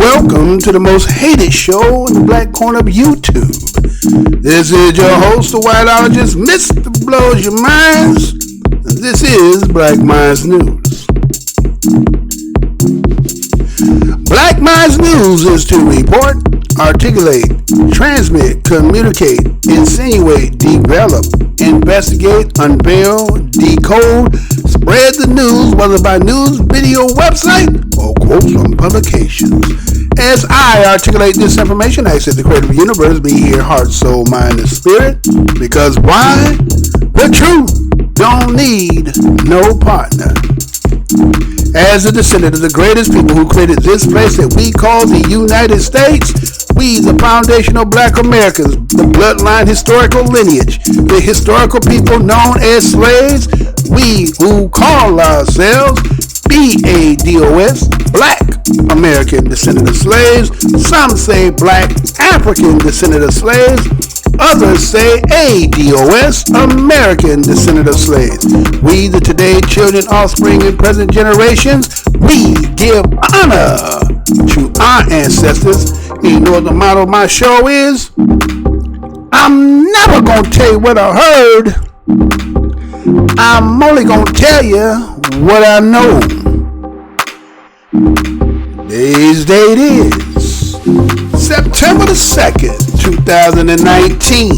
Welcome to the most hated show in the black corner of YouTube. This is your host, the white ALLEGES, Mr. Blows Your Minds, and this is Black Minds News. Black Minds News is to report, articulate, transmit, communicate, insinuate, develop, investigate, unveil, decode, spread the news, whether by news, video, website, or quotes from publications. As I articulate this information, I said the creative universe be here, heart, soul, mind, and spirit. Because why? The truth don't need no partner. As a descendant of the greatest people who created this place that we call the United States, we, the foundational black Americans, the bloodline historical lineage, the historical people known as slaves, we who call ourselves BADOS, Black American Descendant of Slaves, some say Black African Descendant of Slaves, others say ADOS, American Descendant of Slaves. We, the today children, offspring, and present generations, we give honor to our ancestors. You know what the motto of my show is? I'm never going to tell you what I heard. I'm only going to tell you what I know. Today's date is September the 2nd, 2019.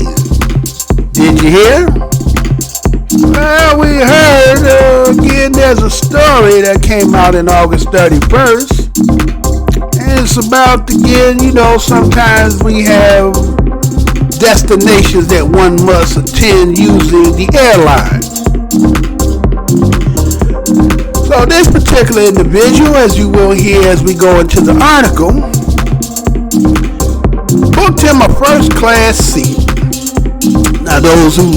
Did you hear? Well, we heard, again, there's a story that came out in August 31st. And it's about, again, sometimes we have destinations that one must attend using the airlines. So this particular individual, as you will hear as we go into the article, booked him a first class seat. Now those who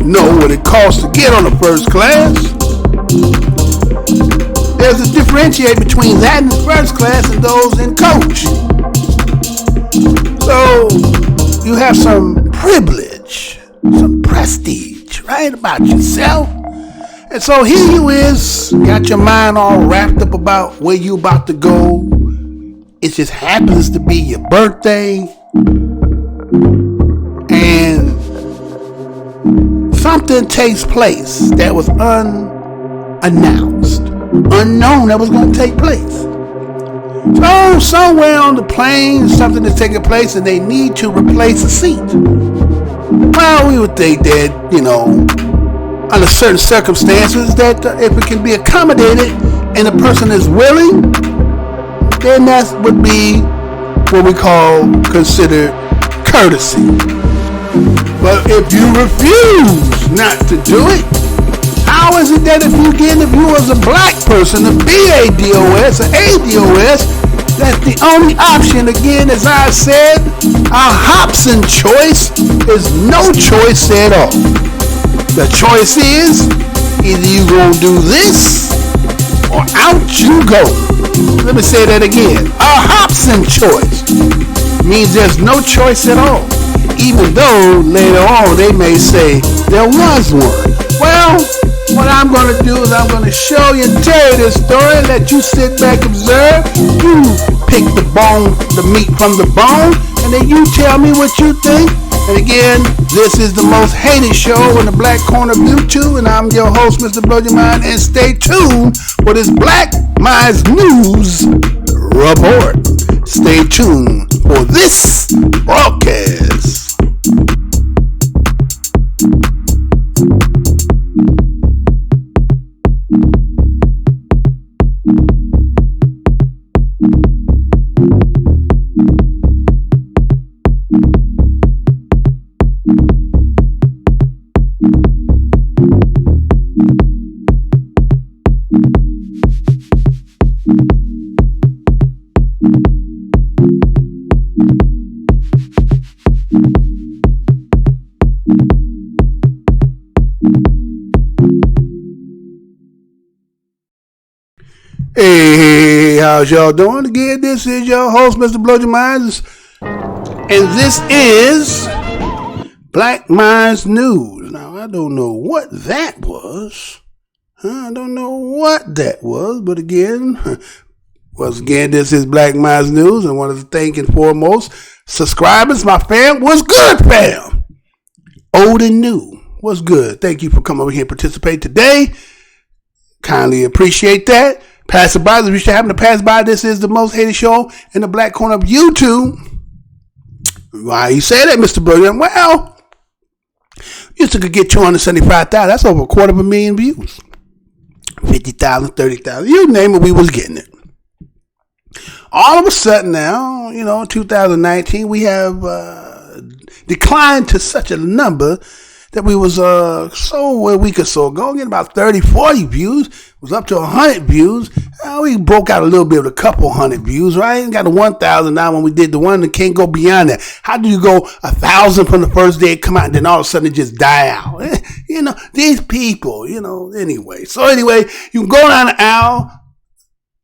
know what it costs to get on a first class, there's a differentiate between that and first class and those in coach. So you have some privilege, some prestige, right, about yourself. And so here you is, got your mind all wrapped up about where you about to go. It just happens to be your birthday. And something takes place that was unannounced, unknown that was going to take place. So somewhere on the plane, something is taking place and they need to replace a seat. Well, we would think that, under certain circumstances, that if it can be accommodated and the person is willing, then that would be what we considered courtesy. But if you refuse not to do it, how is it that if you was a black person, a BADOS, or ADOS, that the only option, again, as I said, our Hobson choice is no choice at all. The choice is either you gonna do this or out you go. Let me say that again. A Hobson choice means there's no choice at all. Even though later on they may say there was one. Well, what I'm gonna do is I'm gonna show you and tell you this story, let you sit back, observe, you pick the meat from the bone, and then you tell me what you think. And again, this is the most hated show in the black corner of YouTube, and I'm your host, Mr. Blow Your Mind, and stay tuned for this Black Minds News report. Stay tuned for this broadcast. Hey, how's y'all doing? Again, this is your host, Mr. Blow Your Minds, and this is Black Minds News. Now, I don't know what that was. I don't know what that was, but again, Once again, this is Black Minds News, and I want to thank and foremost subscribers. My fam, what's good, fam? Old and new, what's good? Thank you for coming over here and participate today. Kindly appreciate that. Passerbys, if you should happen to pass by, this is the most hated show in the black corner of YouTube. Why you say that, Mr. Brilliant? Well, used to could get 275,000. That's over 250,000 views. 50,000, 30,000, you name it, we was getting it. All of a sudden now, 2019, we have declined to such a number that we was a week or so ago, getting about 30, 40 views, was up to 100 views. We broke out a little bit with a couple hundred views, right? Got to 1,000 now when we did the one that can't go beyond that. How do you go 1,000 from the first day it come out and then all of a sudden it just die out? These people, anyway. So anyway, you can go down the aisle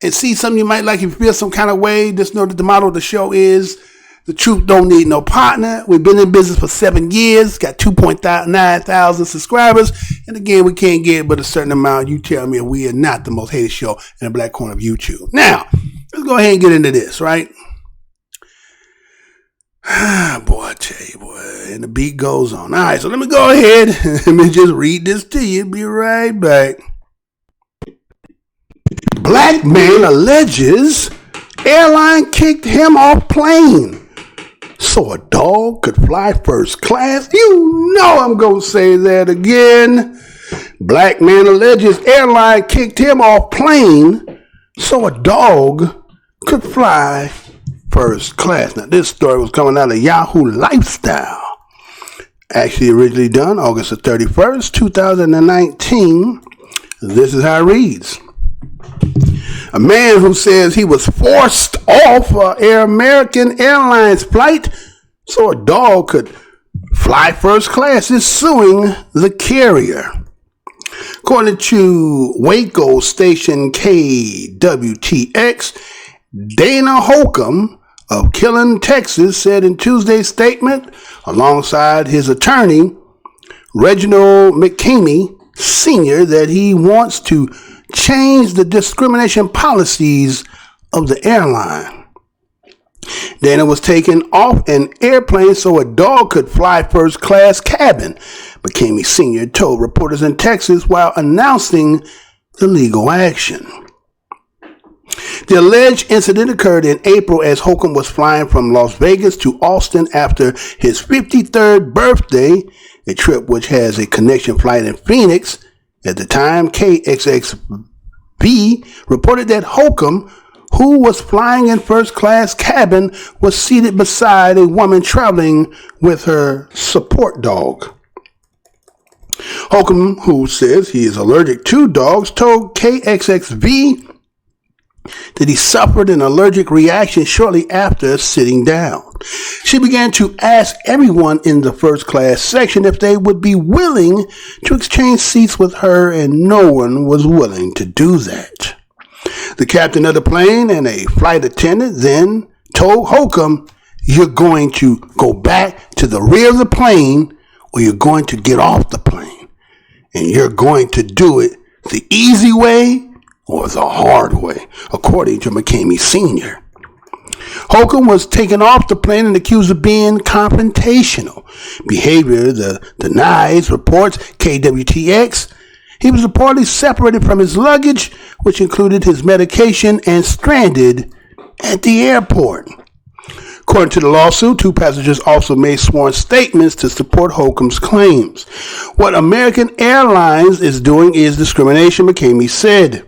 and see something you might like. If you feel some kind of way, just know that the motto of the show is the truth don't need no partner. We've been in business for 7 years, got 2.9 thousand subscribers. And again, we can't get but a certain amount. You tell me we are not the most hated show in the black corner of YouTube. Now, let's go ahead and get into this, right? Boy, I tell you, boy, and the beat goes on. All right, so let me go ahead. Let me just read this to you. Be right back. Black man alleges airline kicked him off plane so a dog could fly first class. You know I'm going to say that again. Black man alleges airline kicked him off plane so a dog could fly first class. Now, this story was coming out of Yahoo Lifestyle. Actually originally done August the 31st, 2019. This is how it reads. A man who says he was forced off an American Airlines flight so a dog could fly first class is suing the carrier. According to Waco station KWTX, Dana HOLCOMB of Killen, Texas, said in Tuesday's statement, alongside his attorney, Reginald McKamey Sr., that he wants to change the discrimination policies of the airline. Dana was taken off an airplane so a dog could fly first class cabin, McKamey Sr. told reporters in Texas while announcing the legal action. The alleged incident occurred in April as HOLCOMB was flying from Las Vegas to Austin after his 53rd birthday, a trip which has a connection flight in Phoenix. At the time, KXXV reported that HOLCOMB, who was flying in first class cabin, was seated beside a woman traveling with her support dog. HOLCOMB, who says he is allergic to dogs, told KXXV that he suffered an allergic reaction shortly after sitting down. She began to ask everyone in the first class section if they would be willing to exchange seats with her, and no one was willing to do that. The captain of the plane and a flight attendant then told HOLCOMB, "You're going to go back to the rear of the plane or you're going to get off the plane. And you're going to do it the easy way or the hard way," according to McKamey Sr. HOLCOMB was taken off the plane and accused of being confrontational behavior. The denies, reports KWTX. He was reportedly separated from his luggage, which included his medication, and stranded at the airport. According to the lawsuit, 2 passengers also made sworn statements to support HOLCOMB's claims. What American Airlines is doing is discrimination, McKamey said.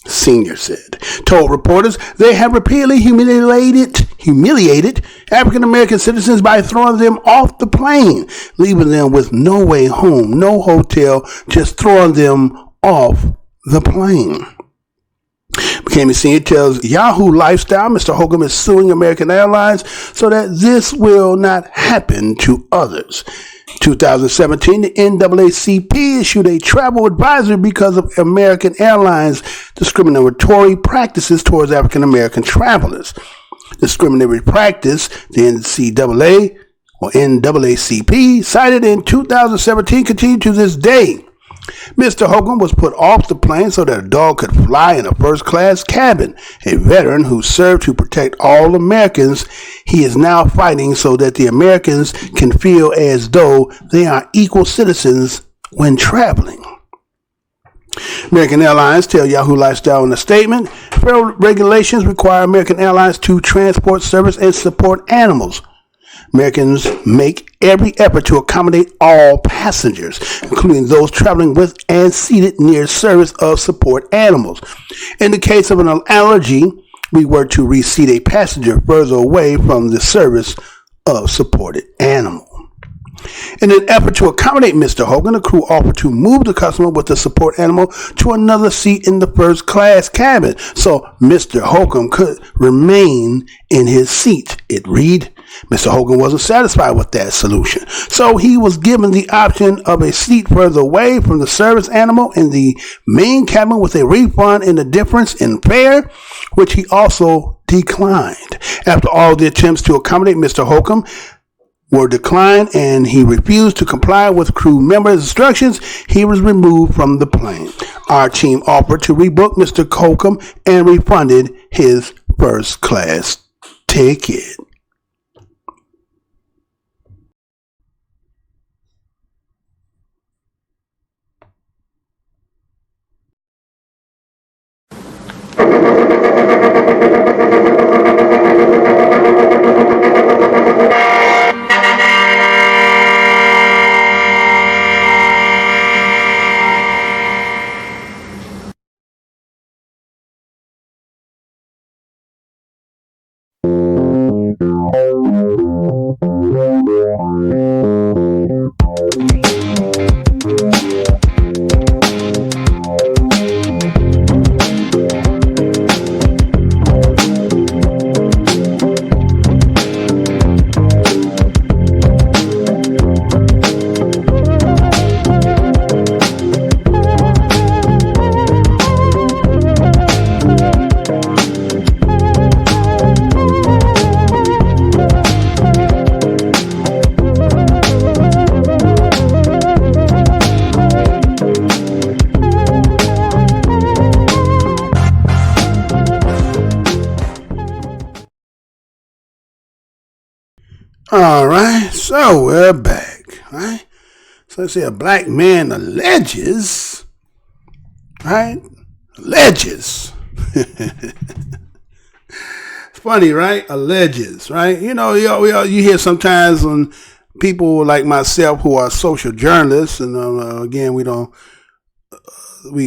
Senior said, told reporters they have repeatedly humiliated African American citizens by throwing them off the plane, leaving them with no way home, no hotel, just throwing them off the plane. McKamey Sr. tells Yahoo Lifestyle Mr. HOLCOMB is suing American Airlines so that this will not happen to others. 2017, the NAACP issued a travel advisory because of American Airlines' discriminatory practices towards African American travelers. Discriminatory practice, the NCAA or NAACP, cited in 2017, continued to this day. Mr. Holcomb was put off the plane so that a dog could fly in a first-class cabin. A veteran who served to protect all Americans, he is now fighting so that the Americans can feel as though they are equal citizens when traveling. American Airlines tell Yahoo Lifestyle in a statement, federal regulations require American Airlines to transport, service, and support animals. Americans make every effort to accommodate all passengers, including those traveling with and seated near service of support animals. In the case of an allergy, we were to reseat a passenger further away from the service of supported animal. In an effort to accommodate Mr. Hogan, the crew offered to move the customer with the support animal to another seat in the first class cabin so Mr. Holcomb could remain in his seat. It read. Mr. Hogan wasn't satisfied with that solution, so he was given the option of a seat further away from the service animal in the main cabin with a refund in the difference in fare, which he also declined. After all the attempts to accommodate Mr. Holcomb were declined and he refused to comply with crew members' instructions, he was removed from the plane. Our team offered to rebook Mr. Holcomb and refunded his first class ticket. All right, so we're back, right? So let's say a black man alleges, right? Alleges. It's funny, right? Alleges, right? You know, you hear sometimes when people like myself who are social journalists, and again, we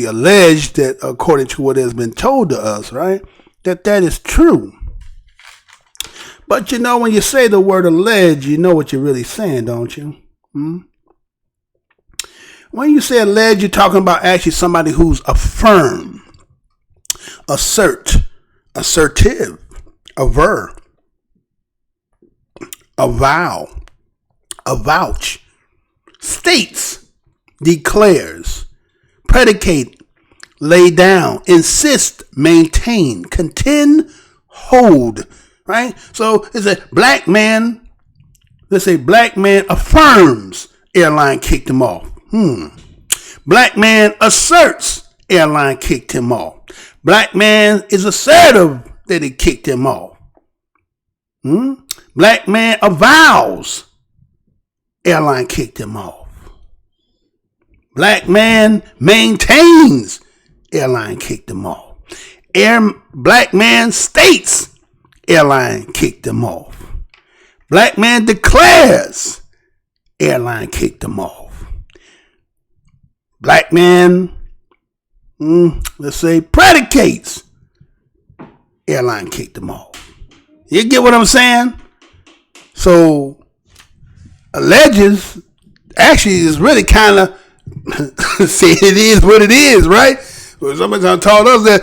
allege that according to what has been told to us, right, that is true. But you know, when you say the word allege, you know what you're really saying, don't you? When you say allege, you're talking about actually somebody who's affirm, assert, assertive, aver, avow, avouch, states, declares, predicate, lay down, insist, maintain, contend, hold. Right? So it's a black man, let's say black man affirms airline kicked him off. Black man asserts airline kicked him off. Black man is assertive that he kicked him off. Black man avows airline kicked him off. Black man maintains airline kicked him off. Black man states airline kicked him off. Black man declares airline kicked him off. Black man, let's say, predicates airline kicked him off. You get what I'm saying? So, alleges actually is really kind of saying it is what it is, right? Well, somebody told us that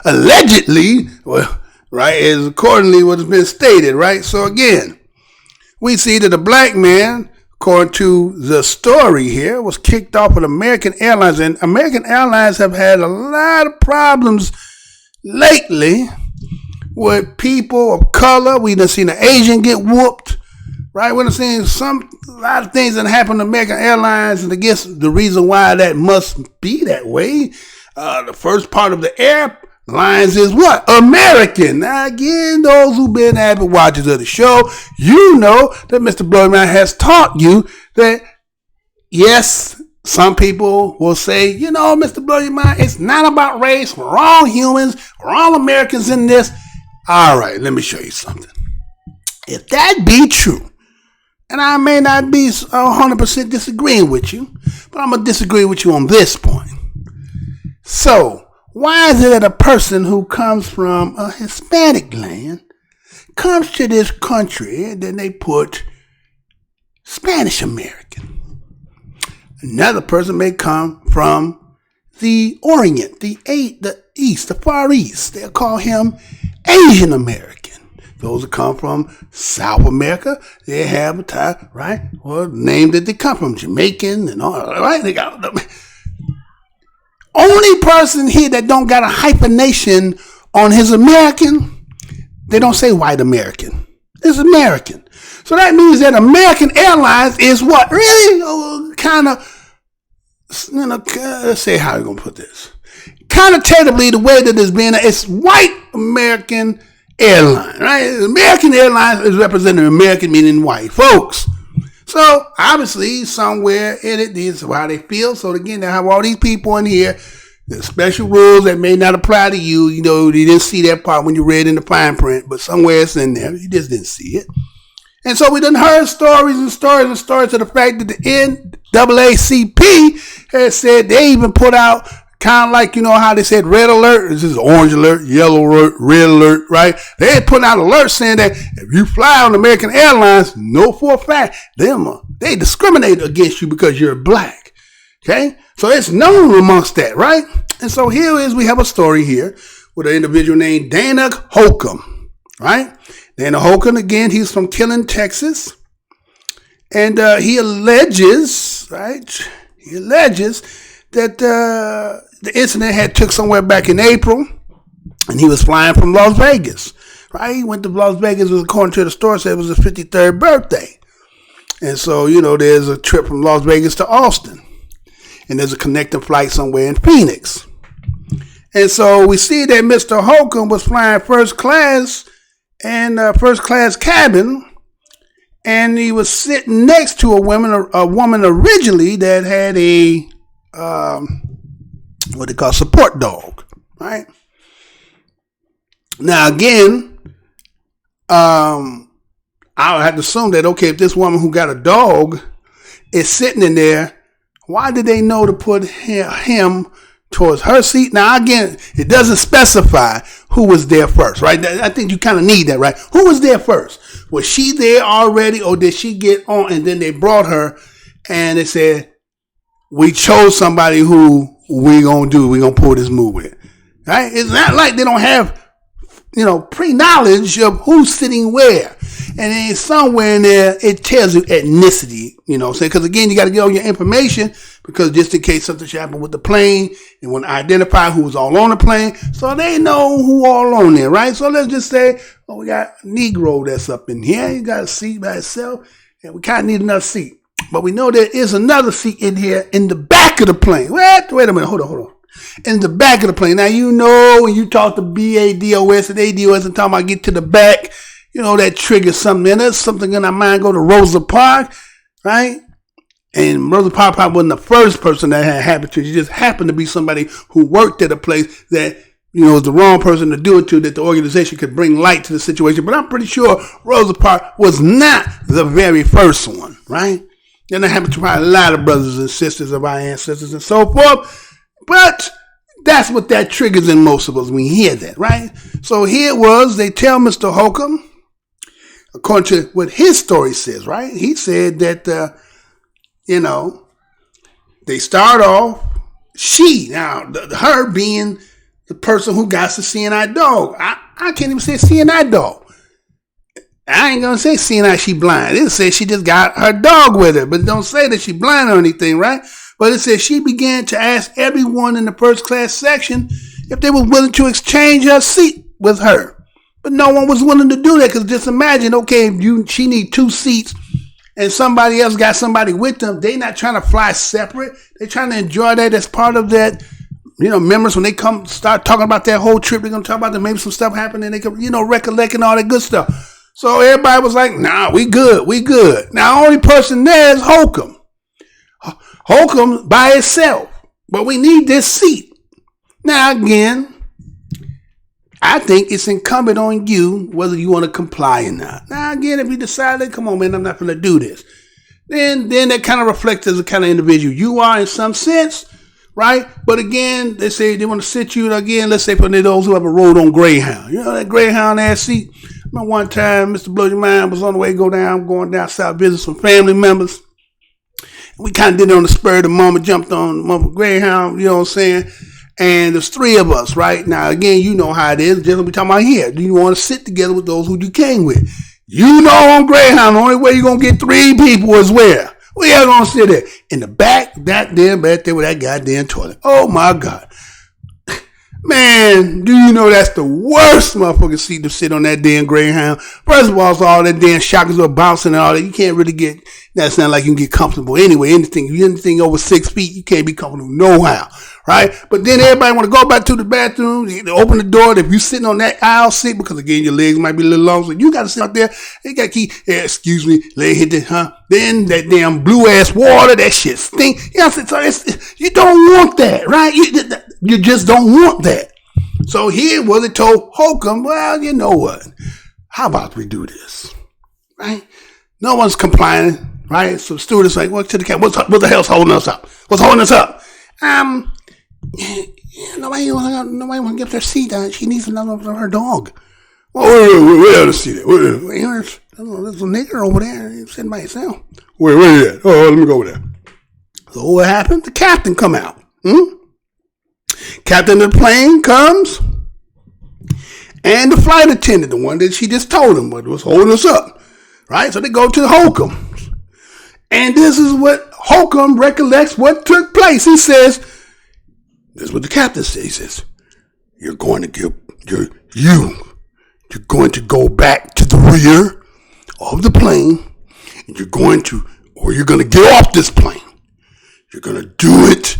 allegedly, well, right, is accordingly what has been stated, right? So again, we see that a black man, according to the story here, was kicked off of American Airlines. And American Airlines have had a lot of problems lately with people of color. We done seen an Asian get whooped, right? We're seeing a lot of things that happen to American Airlines, and I guess the reason why that must be that way, the first part of the airlines is what? American. Now, again, those who've been avid watchers of the show, you know that Mr. Blowman has taught you that, yes, some people will say, you know, Mr. Blow Your Mind, it's not about race. We're all humans. We're all Americans in this. All right, let me show you something. If that be true, and I may not be 100% disagreeing with you, but I'm going to disagree with you on this point. So, why is it that a person who comes from a Hispanic land comes to this country and then they put Spanish American? Another person may come from the Orient, the East, the Far East. They'll call him Asian American. Those that come from South America, they have a type, right? Or name that they come from, Jamaican and all, right? They got them. Only person here that don't got a hyphenation on his American, they don't say white American. It's American. So that means that American Airlines is what? Really kind of, you know, let's say how we're going to put this. Connotatively, the way that it's being, it's white American Airline, right? American Airlines is representing American, meaning white folks. So obviously, somewhere in it, this is how they feel. So again, they have all these people in here. There's special rules that may not apply to you. You know, you didn't see that part when you read in the fine print, but somewhere it's in there. You just didn't see it. And so we done heard stories and stories and stories to the fact that the NAACP has said they even put out kind of like, you know, how they said red alert. This is orange alert, yellow alert, red alert, right? They had put out alerts saying that if you fly on American Airlines, know for a fact, they discriminate against you because you're black. Okay? So it's known amongst that, right? And so here is, we have a story here with an individual named Dana HOLCOMB, right? Dana HOLCOMB, again, he's from Killen, Texas. And he alleges, right? He alleges that the incident had took somewhere back in April, and he was flying from Las Vegas, right? He went to Las Vegas, according to the story, said it was his 53rd birthday. And so, you know, there's a trip from Las Vegas to Austin, and there's a connecting flight somewhere in Phoenix. And so we see that Mr. HOLCOMB was flying first class and first class cabin, and he was sitting next to a woman originally that had a what they call support dog, right? Now again, I would have to assume that, okay, if this woman who got a dog is sitting in there, why did they know to put him towards her seat? Now again, it doesn't specify who was there first, right? I think you kind of need that, right? Who was there first? Was she there already, or did she get on and then they brought her and they said, we chose somebody who we're going to pull this move with, right? It's not like they don't have, you know, pre-knowledge of who's sitting where. And then somewhere in there, it tells you ethnicity, you know, say, because again, you got to get all your information, because just in case something should happen with the plane, they want to identify who was all on the plane, so they know who all on there, right? So let's just say, oh, we got a Negro that's up in here. You got a seat by itself, and we kind of need another seat. But we know there is another seat in here in the back of the plane. Wait a minute, hold on. In the back of the plane. Now, you know, when you talk to BADOS and ADOS and talking about get to the back, you know, that triggers something in us. Something in our mind go to Rosa Parks, right? And Rosa Parks probably wasn't the first person that had happened to. She just happened to be somebody who worked at a place that, you know, was the wrong person to do it to, that the organization could bring light to the situation. But I'm pretty sure Rosa Parks was not the very first one, right? And that happened to probably a lot of brothers and sisters of our ancestors and so forth. But that's what that triggers in most of us when we hear that, right? So here it was, they tell Mr. HOLCOMB, according to what his story says, right? He said that, you know, they start off, her being the person who got the CNI dog. I can't even say CNI dog. I ain't going to say CNI, she blind. It says she just got her dog with her, but don't say that she blind or anything, right? But it says she began to ask everyone in the first class section if they were willing to exchange her seat with her. But no one was willing to do that, because just imagine, okay, she need two seats and somebody else got somebody with them, they not trying to fly separate. They're trying to enjoy that as part of that. Members, when they come start talking about that whole trip, they're going to talk about that maybe some stuff happened and they can, recollect and all that good stuff. So everybody was like, nah, we good. Now, only person there is HOLCOMB. HOLCOMB by itself. But we need this seat. Now, again, I think it's incumbent on you whether you want to comply or not. Now, again, if you decide, come on, man, I'm not going to do this, then that kind of reflects as the kind of individual you are in some sense, right? But again, they say they want to sit you again. Let's say for those who ever rode on Greyhound, that Greyhound ass seat. I remember one time, Mr. Blow Your Mind was on the way going down south, visit some family members. We kind of did it on the spur of the moment, jumped on the Greyhound, you know what I'm saying? And there's three of us, right? Now, again, you know how it is. Just what we talking about here. Do you want to sit together with those who you came with? On Greyhound, the only way you're going to get three people is where? We are going to sit there. In the back, back there with that goddamn toilet. Oh, my God. Man, do you know that's the worst motherfucking seat to sit on that damn Greyhound? First of all, it's all that damn shockers are bouncing and all that. You can't really that's not like you can get comfortable anyway. Anything over 6 feet, you can't be comfortable no how, right? But then everybody want to go back to the bathroom, they open the door. If you're sitting on that aisle seat, because again, your legs might be a little long, so you got to sit out there. You got to keep, excuse me, leg hit the, Then that damn blue ass water, that shit stink. So you don't want that, right? You just don't want that. So here was it told HOLCOMB, well, you know what? How about we do this, right? No one's complaining. Right? So students like, what the hell's holding us up? What's holding us up? Nobody want to give their seat. She needs another for her dog. Oh, where to see that? There's a nigger over there sitting by himself. Where is that? Oh, let me go over there. So what happened? The captain come out. Captain of the plane comes, and the flight attendant, the one that she just told him was holding us up. Right? So they go to the HOLCOMB. And this is what HOLCOMB recollects what took place. He says, this is what the captain says. He says, you're going to go back to the rear of the plane, and you're going to get off this plane. You're going to do it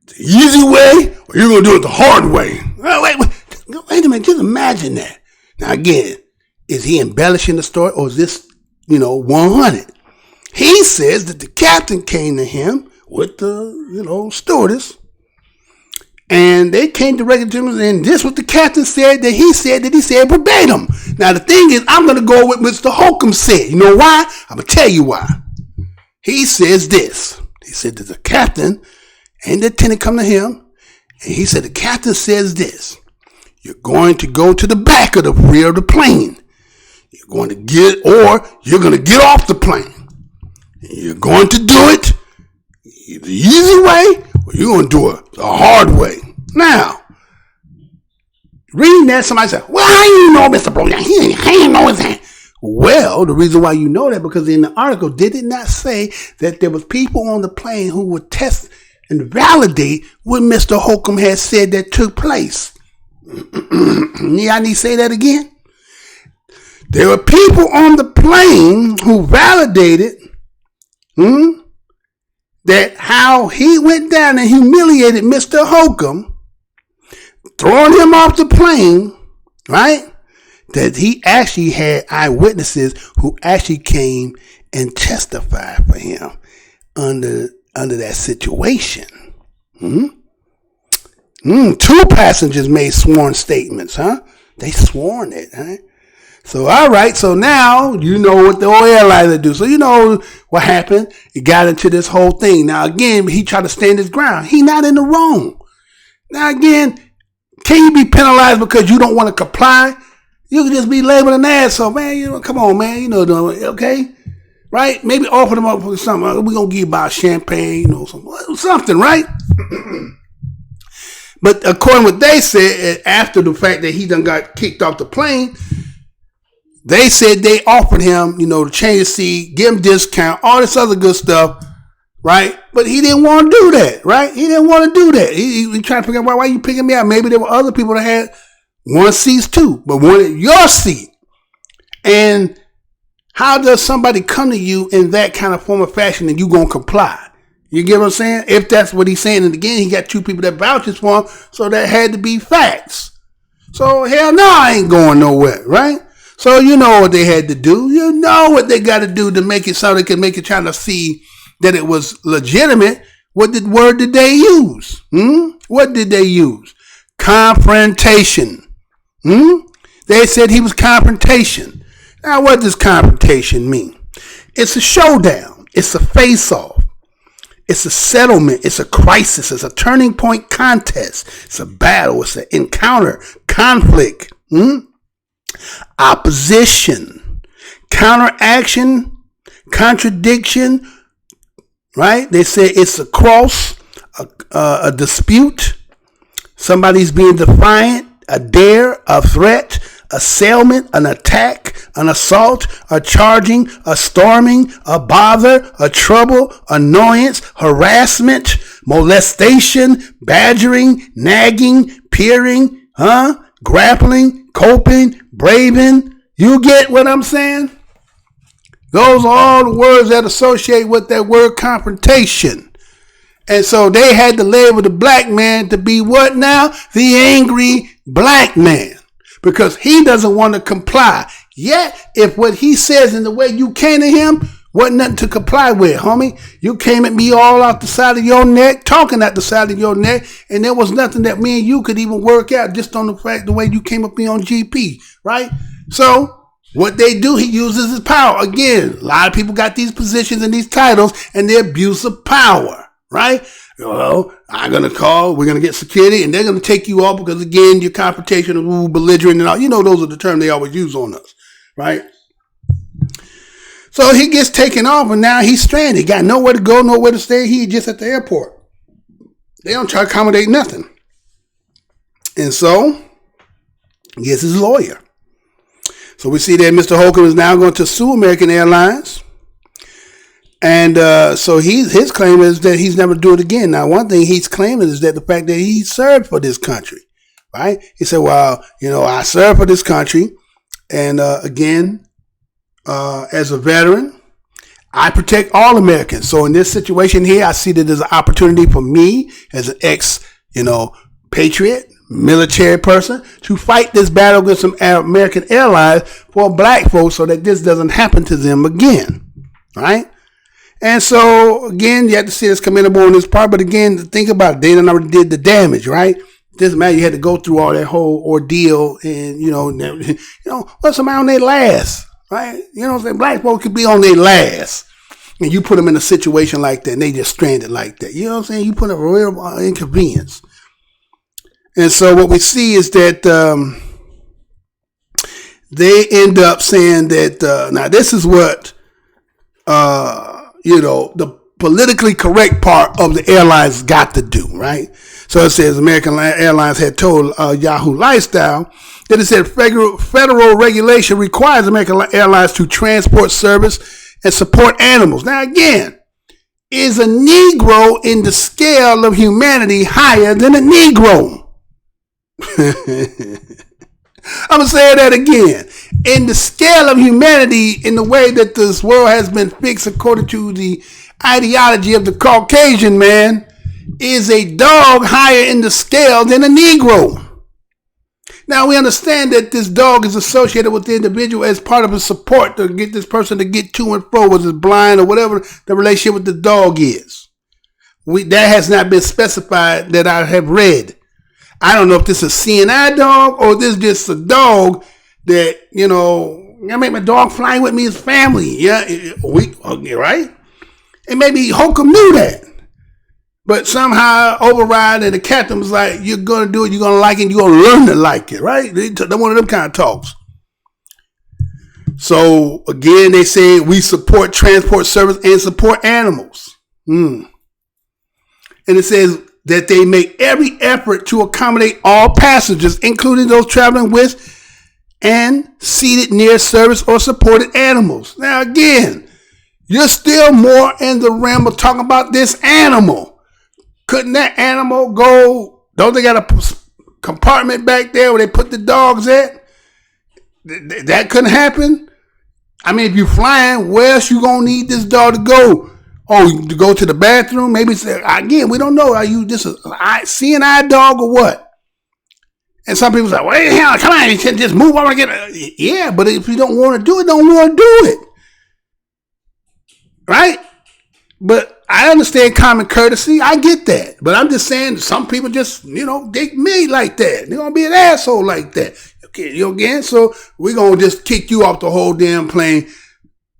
the easy way, or you're going to do it the hard way. Wait a minute, just imagine that. Now again, is he embellishing the story, or is this, 100? He says that the captain came to him with the, stewardess, and they came directly to him, and this what the captain said that he said verbatim. Now, the thing is, I'm going to go with Mr. HOLCOMB said. You know why? I'm going to tell you why. He says this. He said that the captain and the lieutenant come to him, and he said the captain says this. You're going to go to the back of the rear of the plane. You're going to get off the plane. You're going to do it the easy way, or you're going to do it the hard way. Now, reading that, somebody said, well, how you know, Mr. Brown? He ain't know that. Well, the reason why you know that, because in the article, did it not say that there was people on the plane who would test and validate what Mr. HOLCOMB had said that took place? I need to say that again. There were people on the plane who validated that how he went down and humiliated Mr. HOLCOMB, throwing him off the plane, right? That he actually had eyewitnesses who actually came and testified for him under that situation. 2 passengers made sworn statements, They sworn it, So, all right. So now you know what the airlines do. So you know what happened. He got into this whole thing. Now, again, he tried to stand his ground. He not in the wrong. Now, again, can you be penalized because you don't want to comply? You can just be labeled an asshole, man. Come on, man. Okay? Right? Maybe offer them up for something. We're going to give you about champagne, something, right? But according to what they said, after the fact that he done got kicked off the plane, they said they offered him, to change the seat, give him discount, all this other good stuff, right? But he didn't want to do that, right? He didn't want to do that. He trying to figure out why you picking me out. Maybe there were other people that had one seats too, but wanted your seat. And How does somebody come to you in that kind of form of fashion and you gonna comply? You get what I'm saying? If that's what he's saying. And again, he got two people that vouches for him, so that had to be facts. So hell no, I ain't going nowhere, right? So you know what they had to do. You know what they got to do to make it so they can make it trying to see that it was legitimate. What word did they use? What did they use? Confrontation. They said he was confrontation. Now, what does confrontation mean? It's a showdown. It's a face-off. It's a settlement. It's a crisis. It's a turning point contest. It's a battle. It's an encounter. Conflict. Opposition. Counteraction. Contradiction. Right? They say it's a cross. A dispute. Somebody's being defiant. A dare. A threat. Assailment, an attack, an assault, a charging, a storming, a bother, a trouble, annoyance, harassment, molestation, badgering, nagging, peering, grappling, coping, braving. You get what I'm saying? Those are all the words that associate with that word confrontation. And so they had to label the black man to be what now? The angry black man. Because he doesn't want to comply. Yet, if what he says in the way you came to him wasn't nothing to comply with, homie. You came at me all out the side of your neck, talking at the side of your neck, and there was nothing that me and you could even work out just on the way you came up me on GP, right? So, what they do, he uses his power. Again, a lot of people got these positions and these titles, and they abuse of power, right? Well, we're going to get security, and they're going to take you off because, again, your confrontation, belligerent, and all. You know, those are the terms they always use on us, right? So he gets taken off, and now he's stranded. He got nowhere to go, nowhere to stay. He's just at the airport. They don't try to accommodate nothing. And so, he gets his lawyer. So we see that Mr. Holcomb is now going to sue American Airlines. And so his claim is that he's never do it again. Now, one thing he's claiming is that the fact that he served for this country, right? He said, well, I served for this country. And again, as a veteran, I protect all Americans. So in this situation here, I see that there's an opportunity for me as an patriot, military person, to fight this battle against some American Airlines for black folks so that this doesn't happen to them again, right? And so, again, you have to see it's commendable on this part. But again, think about it. They done already did the damage, right? Doesn't matter. You had to go through all that whole ordeal and, what's them on their last, right? You know what I'm saying? Black folks could be on their last. And you put them in a situation like that and they just stranded like that. You know what I'm saying? You put them in a real inconvenience. And so what we see is that they end up saying that, now this is what, the politically correct part of the airlines got to do, right? So it says American Airlines had told Yahoo Lifestyle that it said federal regulation requires American Airlines to transport, service, and support animals. Now, again, is a Negro in the scale of humanity higher than a Negro? I'm going to say that again. In the scale of humanity, in the way that this world has been fixed according to the ideology of the Caucasian man, is a dog higher in the scale than a Negro. Now, we understand that this dog is associated with the individual as part of his support to get this person to get to and fro, whether it's blind or whatever the relationship with the dog is. That has not been specified that I have read. I don't know if this is a CNI dog or this is just a dog that, I make my dog flying with me as family. Yeah, right? And maybe HOLCOMB knew that. But somehow override and the captain was like, you're going to do it, you're going to like it, you're going to learn to like it, right? They're one of them kind of talks. So, again, they say we support transport service and support animals. And it says that they make every effort to accommodate all passengers, including those traveling with and seated near service or supported animals. Now, again, you're still more in the realm of talking about this animal. Couldn't that animal go? Don't they got a compartment back there where they put the dogs at? That couldn't happen. I mean, if you're flying, where else you gonna need this dog to go? Oh, to go to the bathroom? Maybe it's, again, we don't know. Are you just a seeing eye dog or what? And some people say, well, hell, come on, you can just move on and get it. Yeah, but if you don't want to do it, don't want to do it. Right? But I understand common courtesy. I get that. But I'm just saying some people just, they made like that. They're going to be an asshole like that. Okay, again, so we're going to just kick you off the whole damn plane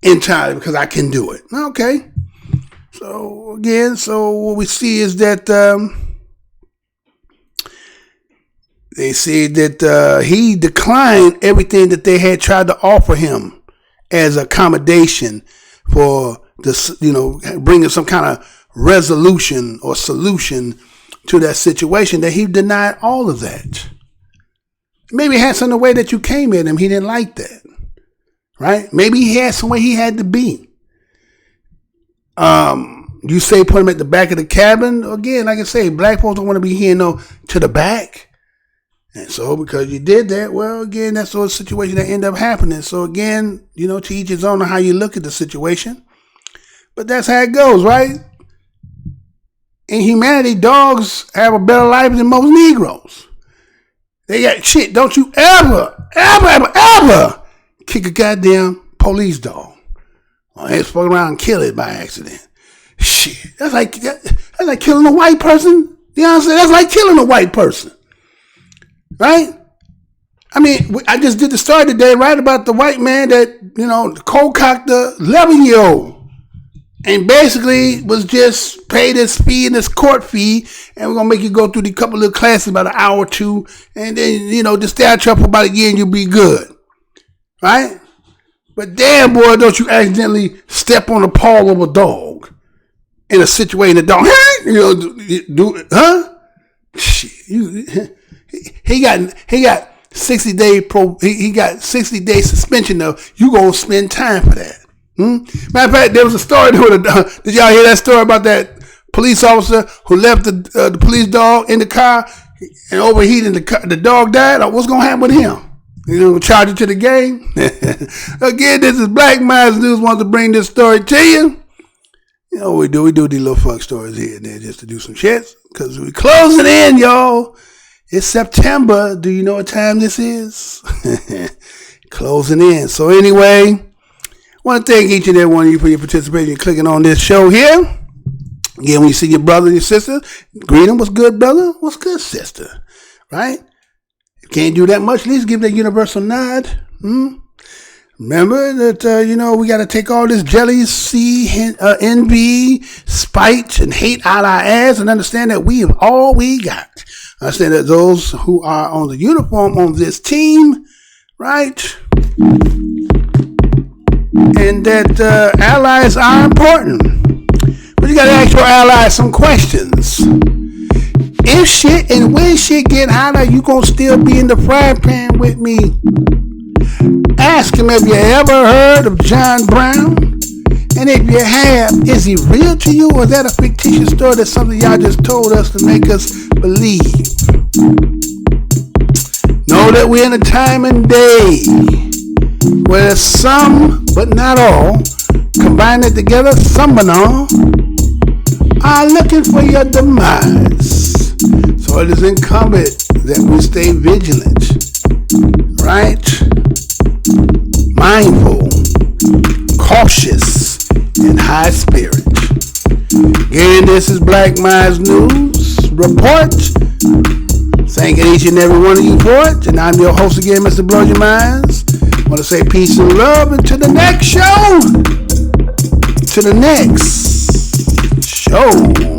entirely because I can do it. Okay. So, again, what we see is that they said that he declined everything that they had tried to offer him as accommodation for this, bringing some kind of resolution or solution to that situation, that he denied all of that. Maybe he had some way that you came at him. He didn't like that. Right? Maybe he had some way he had to be. You say put him at the back of the cabin. Again, like I say, black folks don't want to be here to the back. And so because you did that, well, again, that's sort of situation that ended up happening. So again, to each his own on how you look at the situation. But that's how it goes, right? In humanity, dogs have a better life than most Negroes. They got shit. Don't you ever kick a goddamn police dog. Or it's fucking around and kill it by accident. Shit. That's like killing a white person. You know what I'm saying? That's like killing a white person. Right? I mean, I just did the story today, right, about the white man that, cold-cocked the 11-year-old. And basically was just paid his fee and his court fee. And we're going to make you go through the couple of classes about an hour or two. And then, just stay out here for about a year and you'll be good. Right? But damn, boy, don't you accidentally step on the paw of a dog in a situation that don't, Shit, he got 60 day suspension of you gonna spend time for that. Matter of fact, there was a story. Did y'all hear that story about that police officer who left the police dog in the car and overheated the dog died? Or what's gonna happen with him? Charge it to the game. Again, this is Black Minds News. Wants to bring this story to you. We do these little fun stories here and there just to do some shits because we're closing in, y'all. It's September. Do you know what time this is? Closing in. So anyway, I want to thank each and every one of you for your participation and clicking on this show here. Again, when you see your brother and your sister, greet them. What's good, brother? What's good, sister? Right? Can't do that much. At least give that universal nod. Remember that, we got to take all this jealousy, envy, spite, and hate out our ass and understand that we have all we got. Understand that those who are on the uniform on this team, right? And that allies are important. But you got to ask your allies some questions. If shit and when shit get hotter, you gonna still be in the frying pan with me? Ask him, have you ever heard of John Brown? And if you have, is he real to you or is that a fictitious story that's something y'all just told us to make us believe? Know that we're in a time and day where some, but not all, combine it together, some but all, are looking for your demise. So it is incumbent that we stay vigilant, right? Mindful, cautious, and high spirit. Again, this is Black Minds News Report. Thanking each and every one of you for it. And I'm your host again, Mr. Blow Your Minds. I want to say peace and love until the next show. To the next show.